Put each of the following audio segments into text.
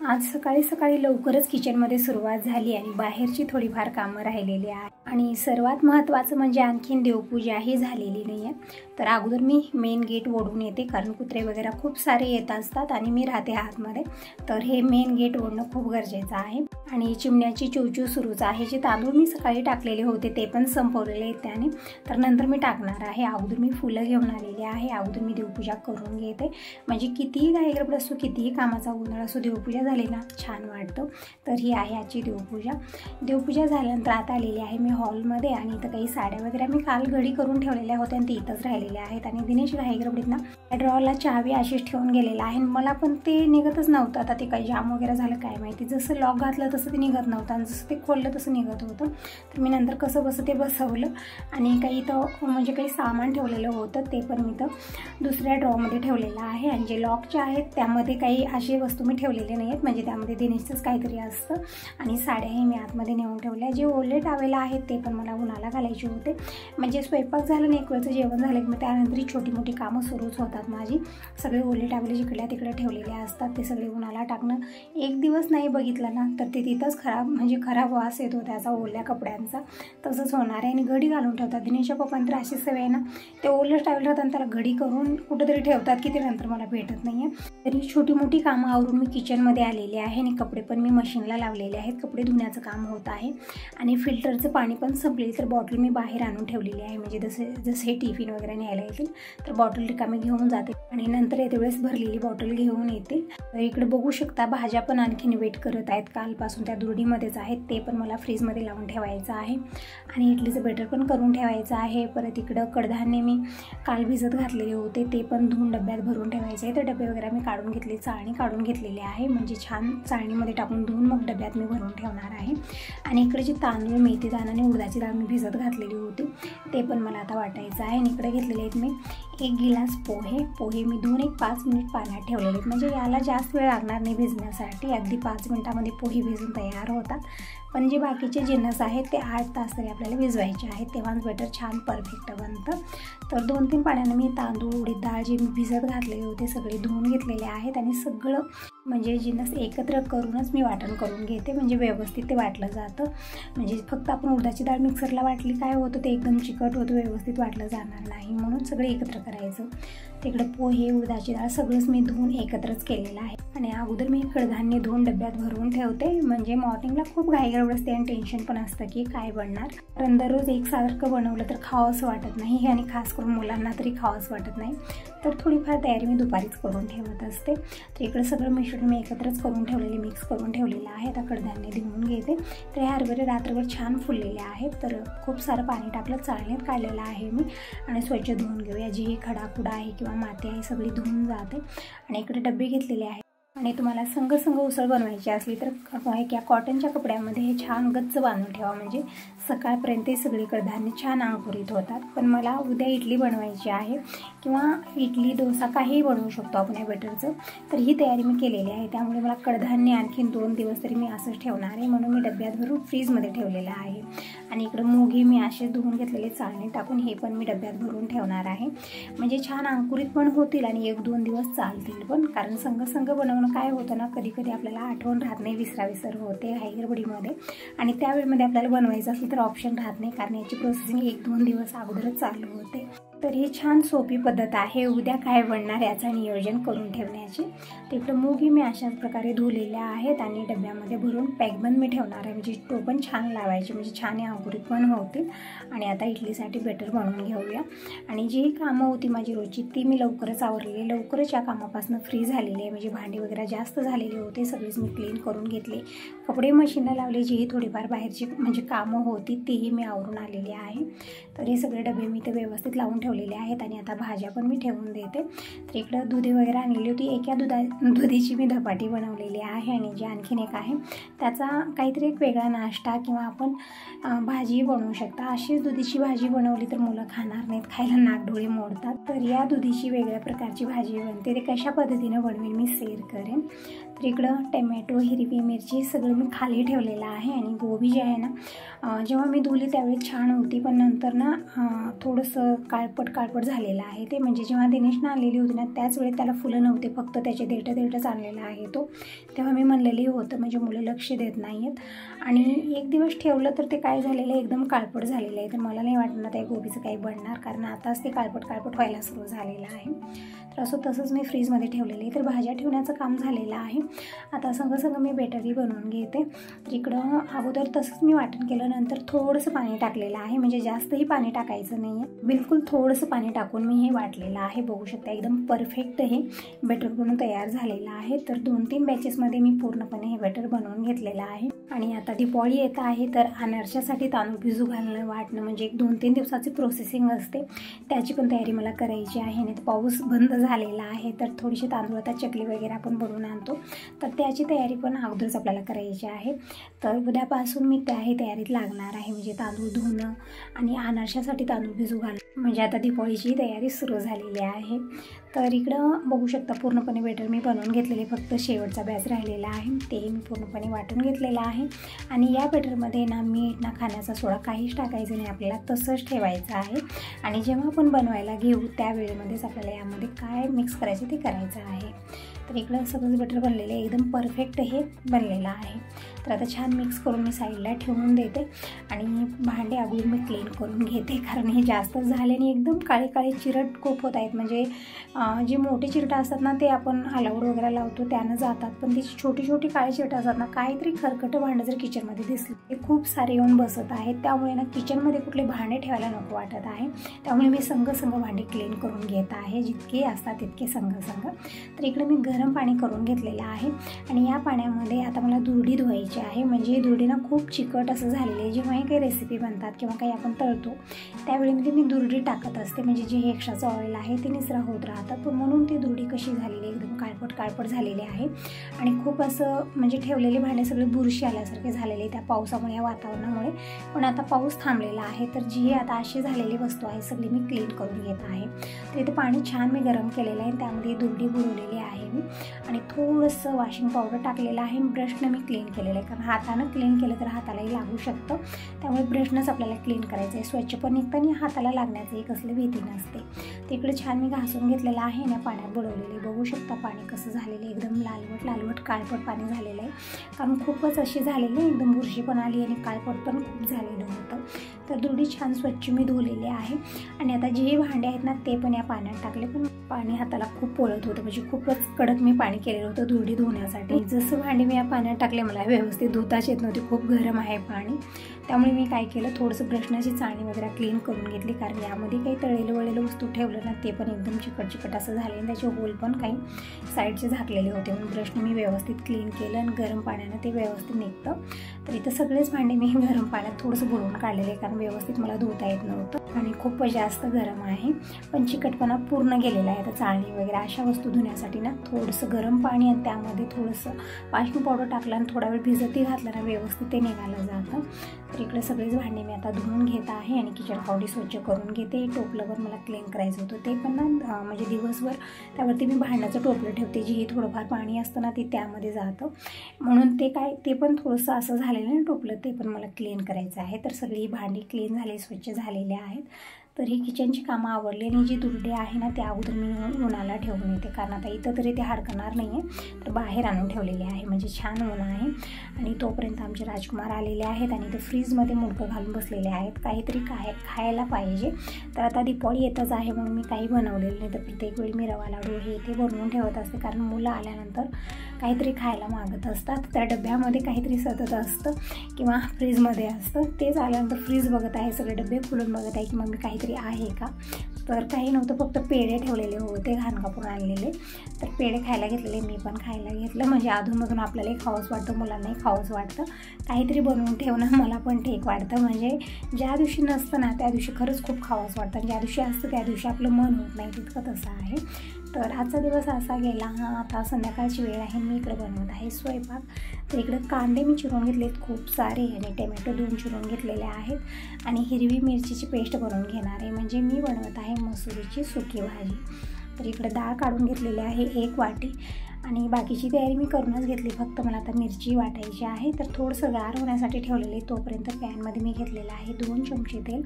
आज सकाळी सकाळी लवकरच किचनमध्ये सुरुवात झाली आणि बाहेरची थोडीफार कामं राहिलेली आहेत आणि सर्वात महत्त्वाचं म्हणजे आणखीन देवपूजाही झालेली नाही आहे। तर अगोदर मी मेन गेट ओढून येते कारण कुत्रे वगैरे खूप सारे येत असतात आणि मी राहते आतमध्ये, तर हे मेन गेट ओढणं खूप गरजेचं आहे। आणि चिमण्याची चूचू सुरूच आहे। जे तांदूळ मी सकाळी टाकलेले होते ते पण संपवलेले आहेत त्याने, तर नंतर मी टाकणार आहे। अगोदर मी फुलं घेऊन आलेली आहे, अगोदर मी देवपूजा करून घेते। म्हणजे कितीही घाईगडबड असो, कितीही कामाचा गोंधळ असो, देवपूजा झाली ना छान वाटतं। तर ही आहे आजची देवपूजा। देवपूजा झाल्यानंतर आता आलेली आहे मी हॉलमध्ये आणि इथं काही साड्या वगैरे मी काल घडी करून ठेवलेल्या होत्या आणि ती इथंच राहिलेल्या आहेत। आणि दिनेश घाईगडबडीतनं ड्रॉवरला चावी अशीच ठेवून गेलेला आहे। मला पण ते निघतच नव्हतं, आता ते काही जाम वगैरे झालं काय माहिती। जसं लॉक घातलं तसं ते निघत नव्हतं आणि जसं ते खोललं तसं निघत होतं। तर मी नंतर कसं बसं ते बसवलं आणि काही इथं म्हणजे काही सामान ठेवलेलं होतं ते पण मी इथं दुसऱ्या ड्रॉवरमध्ये ठेवलेलं आहे। आणि जे लॉकचे आहेत त्यामध्ये काही अशी वस्तू मी ठेवलेले नाही आहेत, म्हणजे त्यामध्ये दिनेशचंच काहीतरी असतं। आणि साड्याही मी आतमध्ये नेऊन ठेवल्या। जे ओले टावेल आहेत ते पण मला उन्हाला घालायचे होते, म्हणजे स्वयंपाक झालं नाही, एक वेळचं जेवण झालं की मग त्यानंतर छोटी मोठी कामं सुरूच होतात माझी। सगळे ओले टावेल जिकडल्या तिकडे ठेवलेले असतात ते सगळे उन्हाला टाकणं एक दिवस नाही बघितलं ना तर ते तिथंच खराब वास येतो त्याचा ओल्या कपड्यांचा, तसंच होणार आहे। आणि घडी घालून ठेवतात दिनेशच्या पप्पांनी तर अशी सवय आहे ना, ते ओलं टावेल राहतात त्याला घडी करून कुठेतरी ठेवतात की ते नंतर मला भेटत नाही आहे। तरी छोटी मोठी कामं आवरून मी किचनमध्ये आलेली आहे आणि कपडे पण मी मशीनला लावलेले आहेत, कपडे धुण्याचं काम होत आहे। आणि फिल्टरचं पाणी पण संपले तर बॉटल मी बाहेर आणून ठेवलेली आहे, म्हणजे जसे टिफिन वगैरे न्यायला येतील तर बॉटल रिकामी घेऊन जाते आणि नंतर येते वेळेस भरलेली बॉटल घेऊन येते। तर इकडे बघू शकता भाज्या पण आणखीन वेट करत आहेत, कालपासून त्या दुर्डीमध्येच आहेत, ते पण मला फ्रीजमध्ये लावून ठेवायचं आहे। आणि इडलीचं बेटर पण करून ठेवायचं आहे। परत इकडं कडधान्य मी काल भिजत घातलेले होते ते पण धुवून डब्यात भरून ठेवायचे आहे। तर डबे वगैरे मी काढून घेतले, चाळणी काढून घेतलेली आहे, म्हणजे छान चाळणीमध्ये टाकून धुवून मग डब्यात मी भरून ठेवणार आहे। आणि इकडे जे तांदूळ, मेथी दाणा आणि उडदाची डाळ मी भिजत घातलेली होती ते पण मला आता वाटायचं आहे। आणि इकडे घेतलेले आहेत मी 1 गिलास पोहे मी धुवून 5 मिनिट पाण्यात ठेवलेले आहेत, म्हणजे याला जास्त वेळ लागणार नाही भिजण्यासाठी, अगदी 5 मिनिटामध्ये पोहे भिजून तयार होतात। पण जे बाकीचे जिन्नस आहेत ते 8 तास तरी आपल्याला भिजवायचे आहेत, तेव्हाच बेटर छान परफेक्ट बनतं। तर 2-3 पाण्यानं मी तांदूळ, उडीद डाळ जे मी भिजत घातलेले होते सगळे धुवून घेतलेले आहेत आणि सगळं म्हणजे जिन्नस एकत्र करूनच मी वाटण करून घेते, म्हणजे व्यवस्थित ते वाटलं जातं। म्हणजे फक्त आपण उडदाची डाळ मिक्सरला वाटली काय होतं ते एकदम चिकट होतं, व्यवस्थित वाटलं जाणार नाही, म्हणून सगळं एकत्र करायचं। तिकडे पोहे, उडदाची डाळ सगळंच मी धुवून एकत्रच केलेलं आहे। आणि अगोदर मी कडधान्य धुवून डब्यात भरून ठेवते, म्हणजे मॉर्निंगला खूप घाईगडबड असते आणि टेन्शन पण असतं की काय बनणार, कारण दररोज एकसारखं बनवलं तर खावंसं वाटत नाही आणि खास करून मुलांना तरी खावंसं वाटत नाही। तर थोडीफार तयारी मी दुपारीच करून ठेवत असते। तर इकडे सगळं मिश्रण मी एकत्रच करून ठेवलेले, मिक्स करून ठेवलेलं आहे। आता कडधान्य धुवून घेते। तर हे हरभरे रात्रभर छान फुललेले आहेत, तर खूप सारं पाणी टाकलं, चाळणीत काढलेलं आहे मी आणि स्वच्छ धुवून घेऊया। जी खडाखुडा आहे किंवा माती आहे सगळी धुवून जाते। आणि इकडे डबे घेतलेले आहेत आणि तुम्हाला संघ उसळ बनवायची असली तर या कॉटनच्या कपड्यामध्ये हे छान गच्च बांधून ठेवा, म्हणजे सकाळपर्यंत सगळीकडे धान्य छान अंकुरित होतात। पण मला उद्या इडली बनवायची आहे किंवा इडली, डोसा काहीही बनवू शकतो आपण या बेटरचं, तर ही तयारी मी केलेली आहे। त्यामुळे मला कडधान्य आणखीन 2 दिवस तरी मी असंच ठेवणार आहे, म्हणून मी डब्यात भरून फ्रीजमध्ये ठेवलेलं आहे। आणि इकडं मूगही मी असे धुवून घेतलेले चाळणी टाकून हे पण मी डब्यात भरून ठेवणार आहे, म्हणजे छान अंकुरित पण होतील आणि 1-2 दिवस चालतील पण। कारण संघ बनवणं काय होतं ना, कधी कधी आपल्याला आठवण राहत नाही, विसर होते घाईगडबडीमध्ये आणि त्यावेळेमध्ये आपल्याला बनवायचं असलं तर ऑप्शन राहत नाही, कारण याची प्रोसेसिंग 1-2 दिवस अगोदरच चालू होते। तर ही छान सोपी पद्धत आहे उद्या काय बनणार याचं नियोजन करून ठेवण्याची। तिकडं मूगही मी अशाच प्रकारे धुलेल्या आहेत आणि डब्यामध्ये भरून पॅकबंद मी ठेवणार आहे, म्हणजे तो पण छान लावायची, म्हणजे छान अंकुरित पण होतील। आणि आता इडलीसाठी बेटर बनवून घेऊया। आणि जी कामं होती माझी रोजची ती मी लवकरच आवरलेली, लवकरच या कामापासून फ्री झालेली आहे, म्हणजे भांडी वगैरे जास्त झालेले होते सगळेच मी क्लीन करून घेतले, कपडे मशीनला लावले, जी थोडीफार बाहेरची म्हणजे कामं होती तीही मी आवरून आलेली आहे। तर हे सगळे डबे मी ते व्यवस्थित लावून ठेवलेले आहेत आणि आता भाज्या पण मी ठेवून देते। तर इकडं दुधी वगैरे आणलेली होती, एका दुधीची मी धपाटी बनवलेली आहे आणि जी आणखीन एक आहे त्याचा काहीतरी एक वेगळा नाश्ता किंवा आपण भाजी बनवू शकता। अशीच दुधीची भाजी बनवली तर मुलं खाणार नाहीत, खायला नाकडोळे मोडतात। तर या दुधीची वेगळ्या प्रकारची भाजी बनते, ते कशा पद्धतीने बनवेल मी शेअर करेन। तर इकडं टमॅटो, हिरवी मिरची सगळं मी खाली ठेवलेलं आहे आणि गोबी जी आहे ना जेव्हा मी धुली त्यावेळी छान होती, पण नंतर ना थोडंसं काळपट झालेलं आहे ते. म्हणजे जेव्हा दिनेशनं आणलेली होती ना त्याच वेळी त्याला फुलं नव्हते, फक्त त्याचे देठंच आणलेलं आहे तो. तेव्हा मी म्हणलेली होतं म्हणजे मुलं लक्ष देत नाही आहेत. आणि एक दिवस ठेवलं तर ते काय झालेलं आहे, एकदम काळपट झालेलं आहे. तर मला नाही वाटणार त्या गोबीचं काही बनणार, कारण आताच ते काळपट व्हायला सुरू झालेलं आहे. तर असं तसंच मी फ्रीजमध्ये ठेवलेलं आहे. तर भाज्या ठेवण्याचं काम झालेलं आहे. आता सगळं मी बेटरी बनवून घेते. तर इकडं अगोदर तसंच मी वाटण केलं, नंतर थोडंसं पाणी टाकलेलं आहे. म्हणजे जास्तही पाणी टाकायचं नाही आहे, बिलकुल थोडंसं पाणी टाकून मी हे वाटलेलं आहे. बघू शकता एकदम परफेक्ट हे बॅटर बनवून तयार झालेलं आहे. तर 2-3 बॅचेसमध्ये मी पूर्णपणे हे बॅटर बनवून घेतलेलं आहे. आणि आता दिवाळी येत आहे, तर अनारशासाठी तांदूळ भिजू घालणं वाटणं म्हणजे 1-2-3 दिवसाची प्रोसेसिंग असते. त्याची पण तयारी मला करायची आहे. आणि पाऊस बंद झालेला आहे, तर थोडीशी तांदूळ आता चकली वगैरे आपण बनवून आणतो, तर त्याची तयारी पण अगोदरच आपल्याला करायची आहे. तर उद्यापासून मी तयारीत लागणार आहे. म्हणजे तांदूळ धुणं आणि अनारशासाठी तांदूळ भिजू घालणं, म्हणजे आता दिवाळीची तयारी सुरू झालेली आहे. तर इकडं बघू शकता पूर्णपणे बॅटर मी बनवून घेतलेले, फक्त शेवटचा बॅच राहिलेला आहे ते मी पूर्णपणे वाटून घेतलेला आहे. आणि या बॅटरमध्ये ना मीठ ना खाण्याचा सोडा काहीच टाकायचं नाही, आपल्याला तसंच ठेवायचं आहे. आणि जेव्हा आपण बनवायला घेऊ त्यावेळेमध्येच आपल्याला यामध्ये काय मिक्स करायचं ते करायचं आहे. तर इकडं सगळंच बॅटर बनलेलं आहे, एकदम परफेक्ट हे बनलेलं आहे. तर आता छान मिक्स करून मी साईडला ठेवून देते. आणि भांडे अगोदर मी क्लीन करून घेते, कारण हे जास्त झाल्याने एकदम काळे चिरट खूप होत आहेत. म्हणजे जे मोठे चिरटं असतात ना ते आपण अलाउड वगैरे लावतो त्यानं जातात, पण ती छोटी काळे चिरटं असतात ना, काहीतरी खरकटं भांडं जर किचनमध्ये दिसलं ते खूप सारे येऊन बसत आहेत. त्यामुळे ना किचनमध्ये कुठले भांडे ठेवायला नको वाटत आहे. त्यामुळे मी संघ भांडे क्लीन करून घेत आहे, जितके असतात तितके संघ. तर इकडे मी गरम पाणी करून घेतलेलं आहे. आणि या पाण्यामध्ये आता मला दुर्डी धुवायची आहे. म्हणजे दुर्डी ना खूप चिकट असं झालेलं आहे. जेव्हाही काही रेसिपी बनतात किंवा काही आपण तळतो त्यावेळी मी दुर्डी टाकत असते, म्हणजे जे एक्स्ट्राचं ऑइल आहे ते निचरा होत राहतं. पण म्हणून ती दुर्डी कशी झालेली एकदम काळपट झालेली आहे. आणि खूप असं म्हणजे ठेवलेले भांडे सगळे बुरशी आल्यासारखे झालेले त्या पावसामुळे, या वातावरणामुळे. पण आता पाऊस थांबलेला आहे, तर जी आता अशी झालेली वस्तू आहे सगळी मी क्लीन करून घेत आहे. तर इथं पाणी छान मी गरम केलेलं आहे, त्यामध्ये दुर्डी बुडवलेली आहे मी. आणि थोडंसं वॉशिंग पावडर टाकलेलं आहे. ब्रशनं मी क्लीन केलेलं आहे, कारण हातानं क्लीन केलं तर हातालाही लागू शकतं. त्यामुळे ब्रशनंच आपल्याला क्लीन करायचं आहे. स्वच्छ पण निघतं आणि हाताला लागण्याची कसली भीती नसते. तिकडे छान मी घासून घेतलेलं आहे ना, पाण्यात बुडवलेले. बघू शकता पाणी कसं झालेलं आहे, एकदम लालवट काळपट पाणी झालेलं आहे. कारण खूपच अशी झालेली आहे, एकदम बुरशी पण आली आणि काळपट पण खूप झालेलं होतं. तर दुर्डी छान स्वच्छ मी धुवलेली आहे. आणि आता जे भांडे आहेत ना ते पण या पाण्यात टाकले, पण पाणी हाताला खूप पोळत होतं. म्हणजे खूपच कडक मी पाणी केलेलं होतं दुर्डी धुण्यासाठी. जसं भांडे मी या पाण्यात टाकले मला व्यवस्थित धुताच येत नव्हते, खूप गरम आहे पाणी. त्यामुळे मी काय केलं, थोडंसं ब्रशनाची चाळणी वगैरे क्लीन करून घेतली, कारण यामध्ये काही तळलेलं वस्तू ठेवलं ना ते पण एकदम चिकट असं झाले आणि त्याचे होल पण काही साईडचे झाकलेले होते. म्हणून ब्रशने मी व्यवस्थित क्लीन केलं आणि गरम पाण्यानं ते व्यवस्थित निघतं. तर इथं सगळेच भांडे मी गरम पाण्यात थोडंसं बुडवून काढलेले, कारण व्यवस्थित मला धुता येत नव्हतं आणि खूप जास्त गरम आहे. पण चिकटपणा पूर्ण गेलेला आहे. तर चाळणी वगैरे अशा वस्तू धुण्यासाठी ना थोडंसं गरम पाणी आणि त्यामध्ये थोडंसं वॉशिंग पावडर टाकलं आणि थोडा वेळ भिजतही घातलं ना व्यवस्थित ते निघालं जातं. तर इकडे सगळेच भांडे मी आता धुवून घेत आहे आणि किचन काउंटी स्वच्छ करून घेते. टोपलं पण मला क्लीन करायचं होतं, ते पण ना म्हणजे दिवसभर त्यावरती मी भांड्याचं टोपलं ठेवते, जे थोडंफार पाणी असतं ना ते त्यामध्ये जातं. म्हणून ते पण थोडंसं असं झालेलं ना टोपलं, ते पण मला क्लीन करायचं आहे. तर सगळी भांडी क्लीन झाली, स्वच्छ झालेले आहेत. तर ही किचनची कामं आवडली. आणि जी दुर्डी आहे ना त्या अगोदर मी उन्हाला ठेवून येते, कारण आता इथं तरी ते हडकणार नाही आहे, तर बाहेर आणून ठेवलेले आहे. म्हणजे छान ऊन आहे. आणि तोपर्यंत आमचे राजकुमार आलेले आहेत आणि ते फ्रीजमध्ये मुडकं घालून बसलेले आहेत, काहीतरी खायला पाहिजे. तर आता दिवाळी येतच आहे म्हणून मी काही बनवलेलं नाही. तर प्रत्येक वेळी मी रवा लाडू हे ते बनवून ठेवत असते, कारण मुलं आल्यानंतर काहीतरी खायला मागत असतात. त्या डब्यामध्ये काहीतरी सतत असतं किंवा फ्रीजमध्ये असतं. तेच आल्यानंतर फ्रीज बघत आहे, सगळे डबे खोलून बघत आहे की मम्मी काहीतरी आहे का. तर काही नव्हतं, फक्त पेढे ठेवलेले होते घाणकापूर आणलेले. तर पेढे खायला घेतलेले, मी पण खायला घेतलं. म्हणजे अधूनमधून आपल्यालाही खावंच वाटतं, मुलांनाही खावंच वाटतं. काहीतरी बनवून ठेवणं मला पण ठीक वाटतं. म्हणजे ज्या दिवशी नसतं ना त्या दिवशी खरंच खूप खावंच वाटतं, आणि ज्या दिवशी असतं त्या दिवशी आपलं मन होत नाही, तितकं तसं आहे. तर आजचा दिवस असा गेला. आता संध्याकाळची वेळ आहे, मी इकडे बनवत आहे स्वयंपाक. तर इकडे कांदे मी चिरून घेतलेत खूप सारे, आणि टमॅटो 2 चिरून घेतलेले आहेत. आणि हिरवी मिरचीची पेस्ट बनवून घेणार आहे. म्हणजे मी बनवत आहे मसुरीची सुकी भाजी. तर इकडे डाळ काढून घेतलेली आहे 1 वाटी. आणि बाकीची तयारी मी करूनच घेतली, फक्त मला आता मिरची वाटायची आहे. तर थोडंसं गार होण्यासाठी ठेवलेले. तोपर्यंत पॅनमध्ये मी घेतलेलं आहे 2 चमचे तेल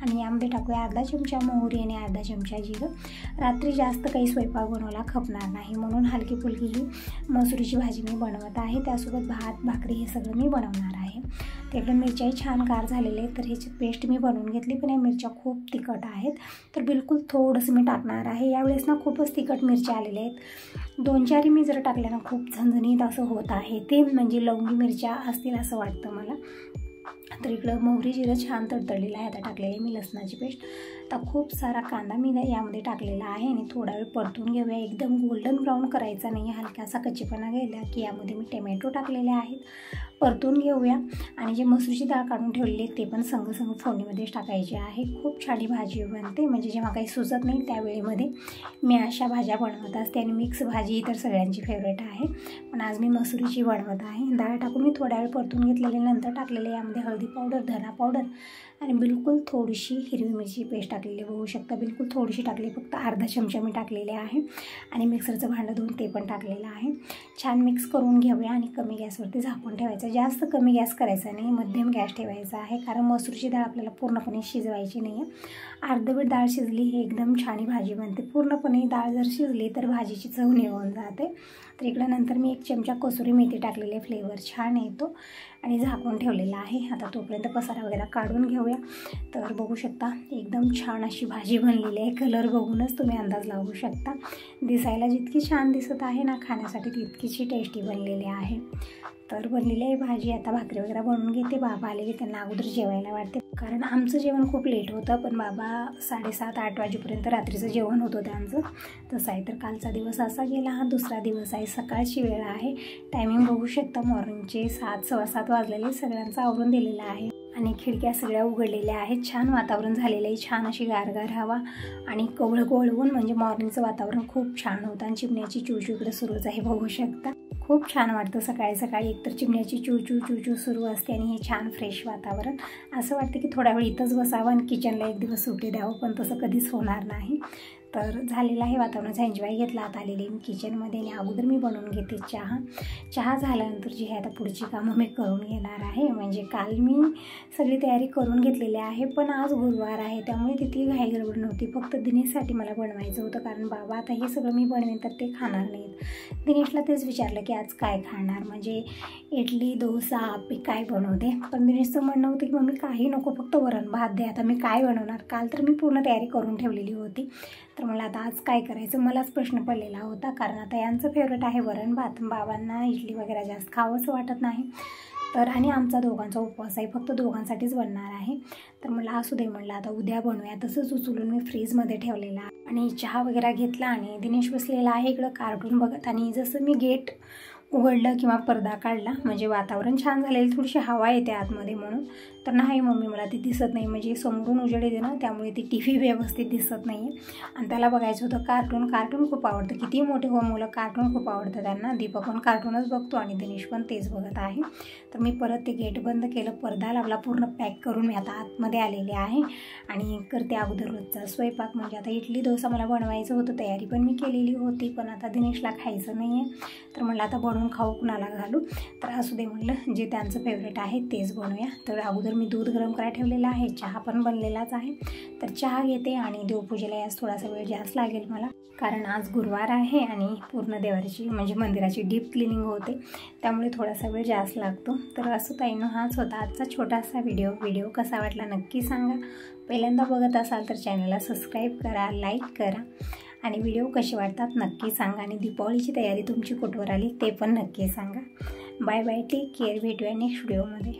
आणि यामध्ये टाकूया अर्धा चमचा मोहरी आणि अर्धा चमचा जिरं. रात्री जास्त काही स्वयंपाक बनवायला खपणार नाही म्हणून हलकी फुलकी ही मसुरीची भाजी मी बनवत आहे. त्यासोबत भात भाकरी हे सगळं मी बनवणार आहे. त्याकडे मिरच्याही छान गार झालेले आहेत. तर ह्याची पेस्ट मी बनवून घेतली, पण या मिरच्या खूप तिखट आहेत तर बिलकुल थोडंसं मी टाकणार आहे. यावेळेस ना खूपच तिखट मिरच्या आलेल्या आहेत. 2-4 मी जर टाकल्या ना खूप झणझणीत असं होत आहे ते, म्हणजे लवंगी मिरच्या असतील असं वाटतं मला. तर इकडं मोहरी जिरं छान तडतडलेलं आहे. आता टाकलेली मी लसणाची पेस्ट. आता खूप सारा कांदा मी यामध्ये टाकलेला आहे आणि थोडा वेळ परतून घेऊया. एकदम गोल्डन ब्राऊन करायचा नाही, हलकासा कच्चेपणा गेला की यामध्ये मी टोमॅटो टाकलेले आहेत, परतून घेऊया. आणि जे मसूरची डाळ काढून ठेवलेली आहे ते पण संग फोडणीमध्येच टाकायची आहे. खूप छान भाजी बनते, म्हणजे जेव्हा काही सुचत नाही त्यावेळेमध्ये मी अशा भाज्या बनवत असते. आणि मिक्स भाजी तर सगळ्यांची फेवरेट आहे, पण आज मी मसुरीची बनवत आहे. डाळ टाकून मी थोड्या वेळ परतून घेतलेले, नंतर टाकलेले यामध्ये हळदी पावडर, धना पावडर आणि बिलकुल थोडीशी हिरवी मिरची पेस्ट टाकलेली बघू शकता. बिलकुल थोडीशी टाकली, फक्त अर्धा चमचा मी टाकलेले आहे. आणि मिक्सरचं भांडं धुवून ते पण टाकलेलं आहे. छान मिक्स करून घेऊया आणि कमी गॅसवरती झाकून ठेवायचं. जास्त कमी गॅस करायचा नाही, मध्यम गॅस ठेवायचा आहे, कारण मसूरची डाळ आपल्याला पूर्णपणे शिजवायची नाही आहे. अर्धवट डाळ शिजली ही एकदम छान भाजी बनते. पूर्णपणे डाळ जर शिजली तर भाजीची चव निघून जाते. तर इकडं नंतर मी 1 चमचा कसुरी मेथी टाकलेली, फ्लेवर छान येतो आणि झाकून ठेवलेला आहे. आता तोपर्यंत पसारा वगैरे काढून घेऊया. तर बघू शकता एकदम छान अशी भाजी बनलेली आहे. कलर बघूनच तुम्ही अंदाज लावू शकता. दिसायला जितकी छान दिसत आहे ना, खाण्यासाठी तितकीशी टेस्टी बनलेली आहे. तर बनलेली आहे भाजी. आता भाकरी वगैरे बनवून घेते. बाबा आलेले, त्यांना अगोदर जेवायला वाटते, कारण आमचं जेवण खूप लेट होतं. पण बाबा 7:30-8 वाजेपर्यंत रात्रीचं जेवण होतं त्यांचं. तसं आहे. तर कालचा दिवस असा गेला. हा दुसरा दिवस आहे. सकाळची वेळ आहे. टायमिंग बघू शकता, मॉर्निंगचे 7-7:15 वाजलेले. सगळ्यांचं आवरून दिलेलं आहे आणि खिडक्या सगळ्या उघडलेल्या आहेत. छान वातावरण झालेलं आहे. छान अशी गारगार हवा आणि कवळं गोळवून, म्हणजे मॉर्निंगचं वातावरण खूप छान होतं. आणि चिमण्याची चूचू इकडे सुरूच आहे बघू शकता. खूप छान वाटतं सकाळी सकाळी. एकतर चिमण्याची चूचू सुरू असते आणि हे छान फ्रेश वातावरण. असं वाटतं की थोडा वेळ इथंच बसावं आणि किचनला एक दिवस सुट्टी द्यावं, पण तसं कधीच होणार नाही. तर झालेलं आहे वातावरणाचा एन्जॉय घेतला. आता आलेली मी किचनमध्ये आणि अगोदर मी बनवून घेते चहा झाल्यानंतर जी आहे आता पुढची कामं मी करून घेणार आहे. म्हणजे काल मी सगळी तयारी करून घेतलेली आहे, पण आज गुरुवार आहे त्यामुळे तिथे घाई गडबड नव्हती. फक्त दिनेशसाठी मला बनवायचं होतं, कारण बाबा आता हे सगळं मी बनवेन तर ते खाणार नाहीत. दिनेशला तेच विचारलं की आज काय खाणार, म्हणजे इडली, डोसा, आप्पे काय बनवते. पण दिनेशचं म्हणणं होतं की मम्मी काही नको, फक्त वरण भात दे. आता मी काय बनवणार. काल तर मी पूर्ण तयारी करून ठेवलेली होती. तर मला आता आज काय करायचं, मलाच प्रश्न पडलेला होता, कारण आता यांचं फेवरेट आहे वरण भात. बाबांना इडली वगैरे जास्त खावंसं वाटत नाही. तर आणि आमचा दोघांचा उपवास आहे, फक्त दोघांसाठीच बनणार आहे. तर मला असू दे, म्हणलं आता उद्या बनवूया. तसंच उचलून मी फ्रीजमध्ये ठेवलेला आणि चहा वगैरे घेतला आणि दिनेश बसलेला आहे इकडं कार्टून बघत. आणि जसं मी गेट उघडलं किंवा पडदा काढला, म्हणजे वातावरण छान झालेलं, थोडीशी हवा येते आतमध्ये म्हणून. तर नाही मम्मी मला ती दिसत नाही, म्हणजे समोरून उजेड येते ना, त्यामुळे ती TV व्यवस्थित दिसत नाही आहे. आणि त्याला बघायचं होतं कार्टून खूप आवडतं. किती मोठे हो मुलं, कार्टून खूप आवडतं त्यांना. दीपक पण कार्टूनच बघतो आणि दिनेश पण तेच बघत आहे. तर मी परत ते गेट बंद केलं, पडदा लावला, पूर्ण पॅक करून मी आता आतमध्ये आलेले आहे आणि करते अगोदर रोजचा स्वयंपाक. म्हणजे आता इडली डोसा मला बनवायचं होतं, तयारी पण मी केलेली होती, पण आता दिनेशला खायचं नाही आहे. तर म्हणलं आता बनवून खाऊ कुणाला घालू. तर असू दे म्हणलं, जे त्यांचं फेवरेट आहे तेच बनवूया. तर अगोदर मी दूध गरम करायला ठेवलेला आहे. चहा पण बनलेलाच आहे. तर चहा घेते आणि देवपूजेला आज थोडासा वेळ जास्त लागेल मला, कारण आज गुरुवार आहे आणि पूर्ण देवाची म्हणजे मंदिराची डीप क्लिनिंग होते, त्यामुळे थोडासा वेळ जास्त लागतो. तर असं ताईंनो, हाच होता आजचा छोटासा व्हिडिओ कसा वाटला नक्की सांगा. पहिल्यांदा बघत असाल तर चॅनलला सबस्क्राईब करा, लाईक करा आणि व्हिडिओ कसे वाटतात नक्की सांगा. आणि दीपावलीची तयारी तुमची कुठवर आली ते पण नक्की सांगा. Bye bye, take care. भेटूया नेक्स्ट व्हिडिओमध्ये.